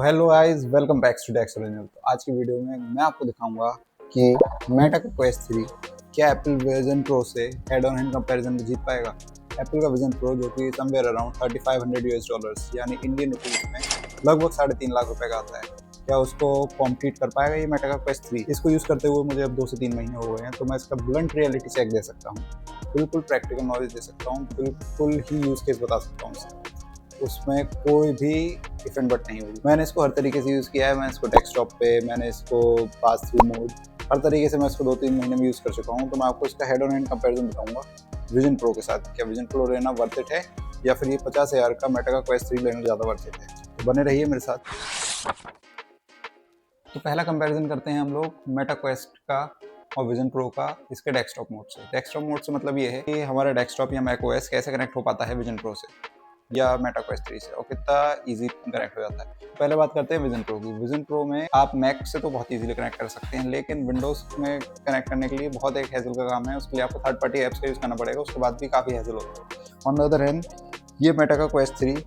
Hello guys, welcome back to Dex original. तो आज की वीडियो में मैं आपको दिखाऊंगा कि मेटा का क्वेस्ट 3 क्या एप्पल विजन प्रो से हेड ऑन हैंड कंपैरिजन में जीत पाएगा। एप्पल का विजन प्रो जो कि समवेयर अराउंड $3500 यानी इंडियन रुपीज में लगभग 3.5 लाख रुपए का आता है, क्या उसको कॉम्पीट कर पाएगा ये मेटा का क्वेस्ट 3। इसको यूज़ करते हुए मुझे अब 2 से 3 महीने हो गए हैं, तो मैं इसका ब्लंट रियलिटी चेक दे सकता हूँ, बिल्कुल प्रैक्टिकल नॉलेज दे सकता हूँ, बिल्कुल ही यूज़ केस बता सकता हूँ। उसमें कोई भी डिफरेंट बट नहीं होगी। मैंने इसको हर तरीके से यूज़ किया है। मैंने इसको डेस्कटॉप पे, मैंने इसको पास थ्रू मोड, हर तरीके से मैं इसको 2-3 महीने में यूज़ कर चुका हूँ। तो मैं आपको इसका हेड ऑन हैंड कंपैरिजन बताऊंगा विजन प्रो के साथ। क्या विजन प्रो लेना वर्थ इट है या फिर ये 50,000 का मेटा का क्वेस्ट 3 लेना ज़्यादा वर्थ इट है। तो बने रहिए मेरे साथ। तो पहला कंपैरिजन करते हैं हम लोग मेटा क्वेस्ट का और विजन प्रो का इसके डेस्कटॉप मोड से। डेस्कटॉप मोड से मतलब ये है कि हमारा डेस्कटॉप या मैक ओएस कैसे कनेक्ट हो पाता है विजन प्रो से या मेटा क्वेस्ट 3 से, और कितना इजी कनेक्ट हो जाता है। पहले बात करते हैं विजन प्रो की। विजन प्रो में आप मैक से तो बहुत इजीली कनेक्ट कर सकते हैं, लेकिन विंडोज में कनेक्ट करने के लिए बहुत एक हैजल का काम है। उसके लिए आपको थर्ड पार्टी एप्स का यूज़ करना पड़ेगा, उसके बाद भी काफ़ी हैजल होता है। ऑन द अदर हैंड ये मेटा का quest 3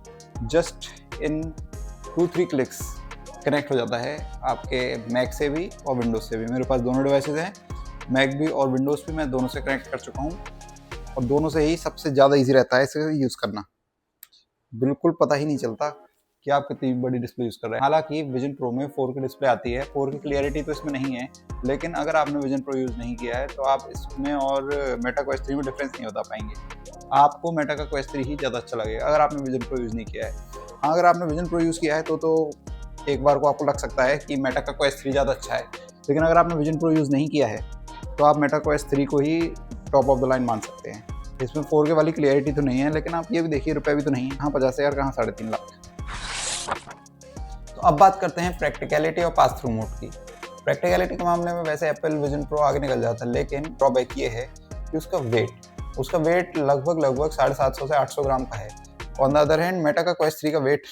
just in 2-3 clicks connect हो जाता है आपके मैक से भी और विंडोज से भी। मेरे पास दोनों डिवाइसेज हैं, मैक भी और विंडोज भी। मैं दोनों से कनेक्ट कर चुका हूँ और दोनों से ही सबसे ज़्यादा ईजी रहता है इसे यूज़ करना। बिल्कुल पता ही नहीं चलता कि आप कितनी बड़ी डिस्प्ले यूज़ कर रहे हैं। हालांकि विजन प्रो में 4K डिस्प्ले आती है, 4K क्लियरिटी तो इसमें नहीं है, लेकिन अगर आपने विजन प्रो यूज़ नहीं किया है तो आप इसमें और मेटा क्वेस्ट 3 में डिफरेंस नहीं बता पाएंगे। आपको मेटा का क्वेस्ट 3 ही ज़्यादा अच्छा लगेगा अगर आपने विजन प्रो यूज़ नहीं किया है। हाँ, अगर आपने विजन प्रो यूज़ किया है तो एक बार को आपको लग सकता है कि मेटा का क्वेस्ट 3 ज़्यादा अच्छा है, लेकिन अगर आपने विजन प्रो यूज़ नहीं किया है तो आप मेटा क्वेस्ट 3 को ही टॉप ऑफ द लाइन मान सकते हैं। इसमें 4K वाली क्लियरिटी तो नहीं है, लेकिन आप ये भी देखिए रुपए भी तो नहीं है, कहाँ 50,000 कहाँ 3.5 लाख। तो अब बात करते हैं प्रैक्टिकलिटी और पास थ्रू मोड की। प्रैक्टिकलिटी के मामले में वैसे एप्पल विजन प्रो आगे निकल जाता है, लेकिन ड्रॉबैक ये है कि उसका वेट लगभग 750 से 800 ग्राम का है। On the other hand Meta का क्वेस्ट 3 का वेट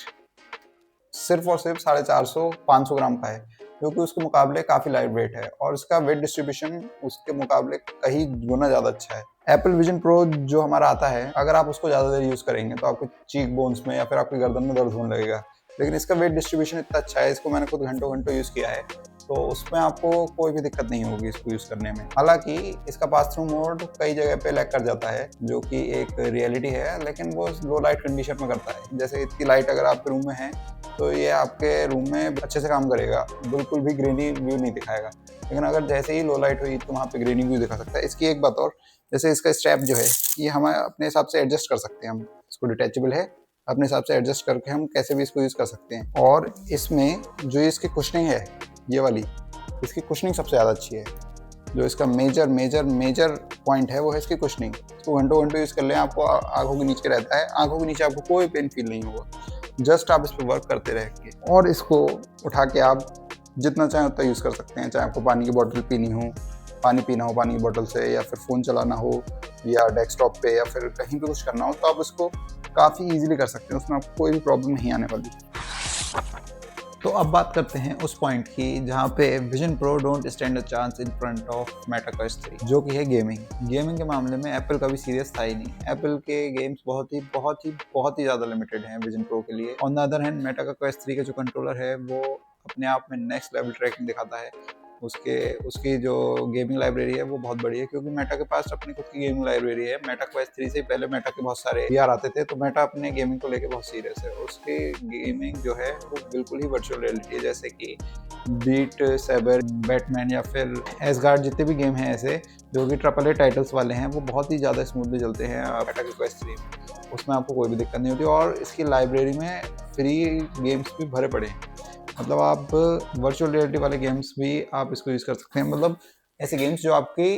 सिर्फ और सिर्फ 450-500 ग्राम का है, जो कि उसके मुकाबले काफ़ी लाइट वेट है, और इसका वेट डिस्ट्रीब्यूशन उसके मुकाबले कहीं गुना ज़्यादा अच्छा है। एप्पल विजन प्रो जो हमारा आता है, अगर आप उसको ज़्यादा देर यूज़ करेंगे तो आपको चीक बोन्स में या फिर आपकी गर्दन में दर्द होने लगेगा, लेकिन इसका वेट डिस्ट्रीब्यूशन इतना अच्छा है, इसको मैंने खुद घंटों घंटों यूज़ किया है, तो उसमें आपको कोई भी दिक्कत नहीं होगी इसको यूज़ करने में। हालांकि इसका पास थ्रू मोड कई जगह पे लैग कर जाता है, जो कि एक रियलिटी है, लेकिन वो लो लाइट कंडीशन में करता है। जैसे इतनी लाइट अगर आपके रूम में है तो ये आपके रूम में अच्छे से काम करेगा, बिल्कुल भी ग्रेनी व्यू नहीं दिखाएगा, लेकिन अगर जैसे ही लो लाइट हुई तो वहाँ पे ग्रेनी व्यू दिखा सकता है। इसकी एक बात और, जैसे इसका स्ट्रैप जो है ये हम अपने हिसाब से एडजस्ट कर सकते हैं। हम इसको डिटैचेबल है, अपने हिसाब से एडजस्ट करके हम कैसे भी इसको यूज़ कर सकते हैं। और इसमें जो इसकी कुशनिंग है, ये वाली इसकी कुशनिंग सबसे ज़्यादा अच्छी है। जो इसका मेजर पॉइंट है वो है इसकी कुशनिंग। इसको घंटों घंटों यूज़ कर लें, आपको आंखों के नीचे रहता है, आंखों के नीचे आपको कोई पेन फील नहीं होगा, जस्ट आप इस पर वर्क करते रहेंगे। और इसको उठा के आप जितना चाहें उतना यूज़ कर सकते हैं, चाहे आपको पानी की बोतल पीनी हो, पानी पीना हो पानी की बोतल से, या फिर फ़ोन चलाना हो, या डेस्कटॉप पे, या फिर कहीं भी कुछ करना हो, तो आप इसको काफ़ी ईजिली कर सकते हैं, उसमें आपको कोई भी प्रॉब्लम नहीं आने वाली। तो अब बात करते हैं उस पॉइंट की जहाँ पे vision pro don't stand a chance in front of Meta quest 3, जो कि है गेमिंग के मामले में एप्पल कभी सीरियस था ही नहीं। एप्पल के गेम्स बहुत ही ज़्यादा लिमिटेड हैं विजन प्रो के लिए। On the other hand Meta का क्वेस्ट 3 का जो कंट्रोलर है वो अपने आप में नेक्स्ट लेवल ट्रैकिंग दिखाता है। उसकी जो गेमिंग लाइब्रेरी है वो बहुत बड़ी है, क्योंकि मेटा के पास अपनी खुद की गेमिंग लाइब्रेरी है। मेटा क्वेस्ट 3 से पहले मेटा के बहुत सारे वीआर आते थे, तो मेटा अपने गेमिंग को लेके बहुत सीरियस है। उसकी गेमिंग जो है वो बिल्कुल ही वर्चुअल रियलिटी है, जैसे कि बीट सैबर, बैटमैन, या फिर एसगार्ड, जितने भी गेम हैं ऐसे जो कि AAA टाइटल्स वाले हैं, वो बहुत ही ज़्यादा स्मूथली चलते हैं मेटा के क्वेस्ट 3 में। उसमें आपको कोई भी दिक्कत नहीं होती, और इसकी लाइब्रेरी में फ्री गेम्स भी भरे पड़े हैं। मतलब आप वर्चुअल रियलिटी वाले गेम्स भी आप इसको यूज़ कर सकते हैं। मतलब ऐसे गेम्स जो आपकी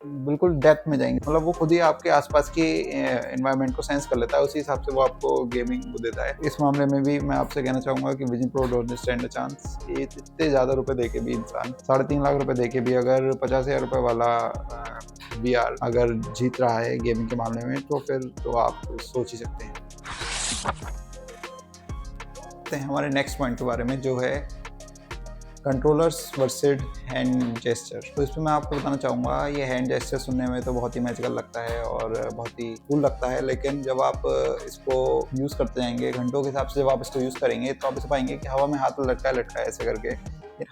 बिल्कुल डेप्थ में जाएंगे, मतलब वो खुद ही आपके आसपास की एनवायरनमेंट को सेंस कर लेता है, उसी हिसाब से वो आपको गेमिंग वो देता है। इस मामले में भी मैं आपसे कहना चाहूँगा कि vision pro don't stand a chance. ये इतने ज़्यादा रुपए देके भी इंसान 3.5 लाख रुपए देके भी अगर 50,000 रुपये वाला VR अगर जीत रहा है गेमिंग के मामले में, तो फिर तो आप सोच ही सकते हैं। हमारे नेक्स्ट पॉइंट के बारे में, जो है कंट्रोलर्स वर्सेस हैंड जेस्चर। तो इसमें मैं आपको बताना चाहूँगा, ये हैंड जेस्चर सुनने में तो बहुत ही मैजिकल लगता है और बहुत ही कूल लगता है, लेकिन जब आप इसको यूज़ करते जाएंगे घंटों के हिसाब से, जब आप इसको यूज़ करेंगे तो आप इसे पाएंगे कि हवा में हाथ लटका ऐसे करके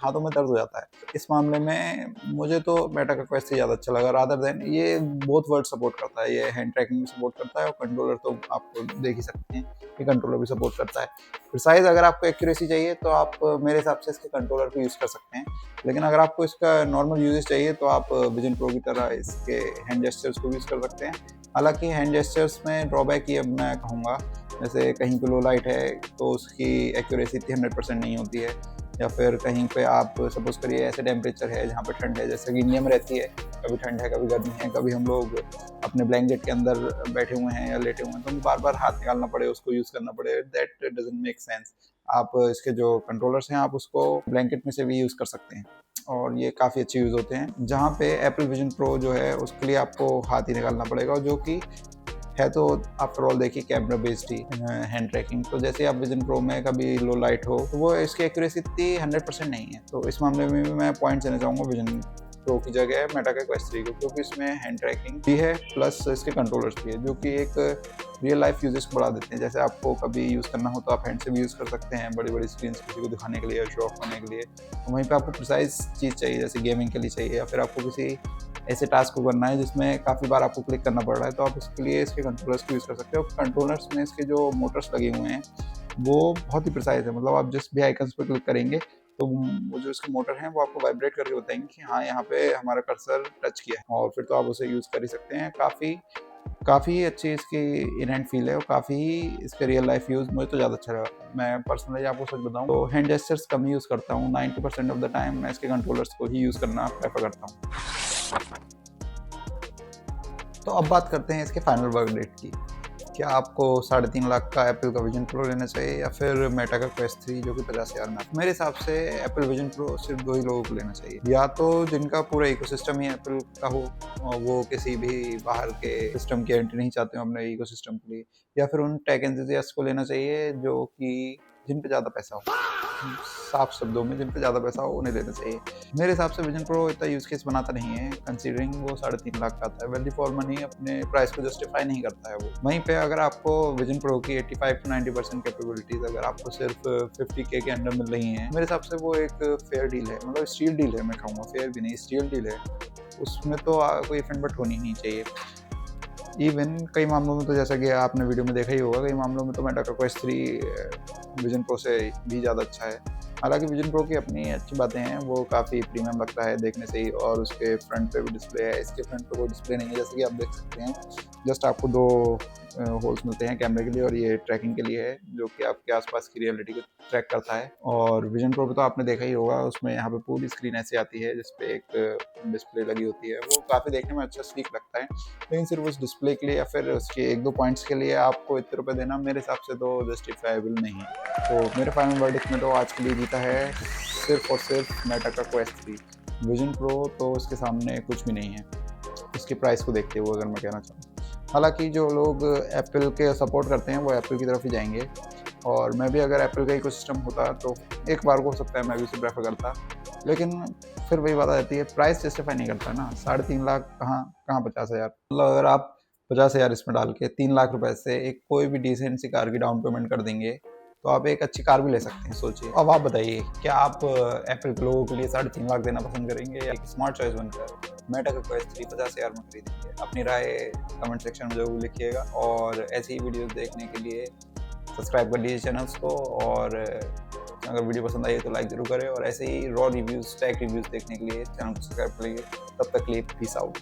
हाथों में दर्द हो जाता है। इस मामले में मुझे तो मेटा का क्वेस्ट ज़्यादा अच्छा लगा, रादर देन ये बोथ वर्ड सपोर्ट करता है, ये हैंड ट्रैकिंग भी सपोर्ट करता है और कंट्रोलर तो आपको देख ही सकते हैं ये कंट्रोलर भी सपोर्ट करता है। प्रिसाइज अगर आपको एक्यूरेसी चाहिए तो आप मेरे हिसाब से इसके कंट्रोलर को यूज़ कर सकते हैं, लेकिन अगर आपको इसका नॉर्मल यूजेज चाहिए तो आप विजन प्रो की तरह इसके हैंड जेस्चर्स को यूज़ कर सकते हैं। हालांकि हैंड जेस्चर्स में ड्रॉबैक ये मैं कहूँगा, जैसे कहीं पे लो लाइट है तो उसकी एक्यूरेसी 100% नहीं होती है, या फिर कहीं पे आप सपोज करिए ऐसे टेम्परेचर है जहाँ पे ठंड है, जैसे कि इंडिया में रहती है, कभी ठंड है कभी गर्मी है, कभी हम लोग अपने ब्लैंकेट के अंदर बैठे हुए हैं या लेटे हुए हैं तो हमें बार बार हाथ निकालना पड़े, उसको यूज़ करना पड़े, दैट डजंट मेक सेंस। आप इसके जो कंट्रोलर्स हैं आप उसको ब्लैंकेट में से भी यूज़ कर सकते हैं और ये काफ़ी अच्छे यूज़ होते हैं। जहाँ पे एप्पल विजन प्रो जो है उसके लिए आपको हाथ ही निकालना पड़ेगा, जो कि है तो आफ्टर ऑल देखिए कैमरा बेस्ड ही हैंड ट्रैकिंग। तो जैसे आप विजन प्रो में कभी लो लाइट हो तो वो इसकी एक्यूरेसी इतनी 100% नहीं है, तो इस मामले में भी मैं पॉइंट देना चाहूँगा विजन प्रो की जगह मेटा के क्वेस्ट 3 को, क्योंकि इसमें हैंड ट्रैकिंग भी है प्लस इसके कंट्रोलर्स भी है, जो कि एक रियल लाइफ यूजेस को बढ़ा देते हैं। जैसे आपको कभी यूज़ करना हो तो आप हैंड से भी यूज़ कर सकते हैं, बड़ी बड़ी स्क्रीन किसी को दिखाने के लिए, शो ऑफ करने के लिए। तो वहीं पे आपको प्रिसाइज चीज़ चाहिए, जैसे गेमिंग के लिए चाहिए, या फिर आपको किसी ऐसे टास्क को करना है जिसमें काफ़ी बार आपको क्लिक करना पड़ रहा है, तो आप इसके लिए इसके कंट्रोलर्स को यूज़ कर सकते हो। कंट्रोलर्स में इसके जो मोटर्स लगे हुए हैं वो बहुत ही प्रिसाइज है, मतलब आप जिस भी आइकन्स पर क्लिक करेंगे तो वो जो इसके मोटर हैं वो आपको वाइब्रेट करके बताएंगे कि हाँ यहाँ पे हमारा कर्सर टच किया है, और फिर तो आप उसे यूज़ कर ही सकते हैं। काफ़ी अच्छी इसकी इनहैंड फील है और काफ़ी इसके रियल लाइफ यूज़ मुझे तो ज़्यादा अच्छा लगा। मैं पर्सनली आपको सच बताऊँ तो हैंड जेस्चर्स कम ही यूज़ करता हूँ, 90% ऑफ द टाइम मैं इसके कंट्रोलर्स को ही यूज़ करना प्रेफर करता हूँ। तो अब बात करते हैं इसके फाइनल वर्डिक्ट की। क्या आपको 3.5 लाख का एप्पल का विजन प्रो लेना चाहिए या फिर मेटा का क्वेस्ट 3 जो कि 50,000 में? मेरे हिसाब से एप्पल विजन प्रो सिर्फ 2 ही लोगों को लेना चाहिए, या तो जिनका पूरा इकोसिस्टम ही एप्पल का हो, वो किसी भी बाहर के सिस्टम की एंट्री नहीं चाहते हो अपने इकोसिस्टम के लिए, या फिर उन टेक एंथुसियास्ट को लेना चाहिए जो कि जिन पे ज़्यादा पैसा हो, साफ शब्दों में जिन पे ज़्यादा पैसा हो उन्हें लेना चाहिए। मेरे हिसाब से विजन प्रो इतना यूज़ केस बनाता नहीं है, कंसीडरिंग वो 3.5 लाख का आता है। वैल्यू फॉर मनी अपने प्राइस को जस्टिफाई नहीं करता है वो। वहीं पे अगर आपको विजन प्रो की 85 to 90% कैपेबिलिटीज़ अगर आपको सिर्फ 50K के अंडर मिल रही हैं, मेरे हिसाब से वो एक फेयर डील है, मतलब स्टील डील है, मैं कहूँगा फेयर भी नहीं, स्टील डील है। उसमें तो कोई इफेंट बट होनी नहीं चाहिए। इवन कई मामलों में तो जैसा कि आपने वीडियो में देखा ही होगा, कई मामलों में तो मेटा का क्वेस्ट 3 विजन प्रो से भी ज़्यादा अच्छा है। हालांकि विजन प्रो की अपनी अच्छी बातें हैं, वो काफ़ी प्रीमियम लगता है देखने से ही, और उसके फ्रंट पे भी डिस्प्ले है। इसके फ्रंट पे कोई डिस्प्ले नहीं है, जैसे कि आप देख सकते हैं, जस्ट आपको 2 होल्स मिलते हैं कैमरे के लिए, और ये ट्रैकिंग के लिए है जो कि आपके आसपास की रियलिटी को ट्रैक करता है। और विजन प्रो पे तो आपने देखा ही होगा, उसमें यहाँ पे पूरी स्क्रीन ऐसी आती है जिसपे एक डिस्प्ले लगी होती है, वो काफ़ी देखने में अच्छा स्लीक लगता है। लेकिन सिर्फ उस डिस्प्ले के लिए या फिर उसके 1-2 पॉइंट्स के लिए आपको इतने रुपये देना मेरे हिसाब से तो जस्टिफाइबल नहीं है। तो मेरे फाइनल वर्डिक्ट में तो आज के लिए जीता है सिर्फ और सिर्फ मेटा का क्वेस्ट 3। विजन प्रो तो इसके सामने कुछ भी नहीं है इसकी प्राइस को देखते हुए, अगर मैं कहना चाहूँ। हालांकि जो लोग एप्पल के सपोर्ट करते हैं वो एप्पल की तरफ ही जाएंगे, और मैं भी अगर एप्पल का इकोसिस्टम होता तो एक बार को हो सकता है मैं भी उसे प्रेफर करता, लेकिन फिर वही बात आ जाती है, प्राइस जस्टिफाई नहीं करता ना। 3.5 लाख कहाँ 50,000, मतलब अगर आप 50,000 इसमें डाल के 3 लाख रुपए से एक कोई भी डिसेंट सी कार की डाउन पेमेंट कर देंगे तो आप एक अच्छी कार भी ले सकते हैं, सोचिए। अब आप बताइए, क्या आप एप्पल के लोगों के लिए 3.5 लाख देना पसंद करेंगे या एक स्मार्ट चॉइस बनकर मेटा का क्वेस्ट 3 50,000 में खरीदेंगे? अपनी राय कमेंट सेक्शन में जरूर लिखिएगा, और ऐसी ही वीडियोस देखने के लिए सब्सक्राइब कर लीजिए चैनल्स को, और अगर वीडियो पसंद आई तो लाइक जरूर करें, और ऐसे ही रॉ रिव्यूज़, टेक रिव्यूज़ देखने के लिए चैनल को सब्सक्राइब कर लीजिए। तब तक के लिए पीस आउट।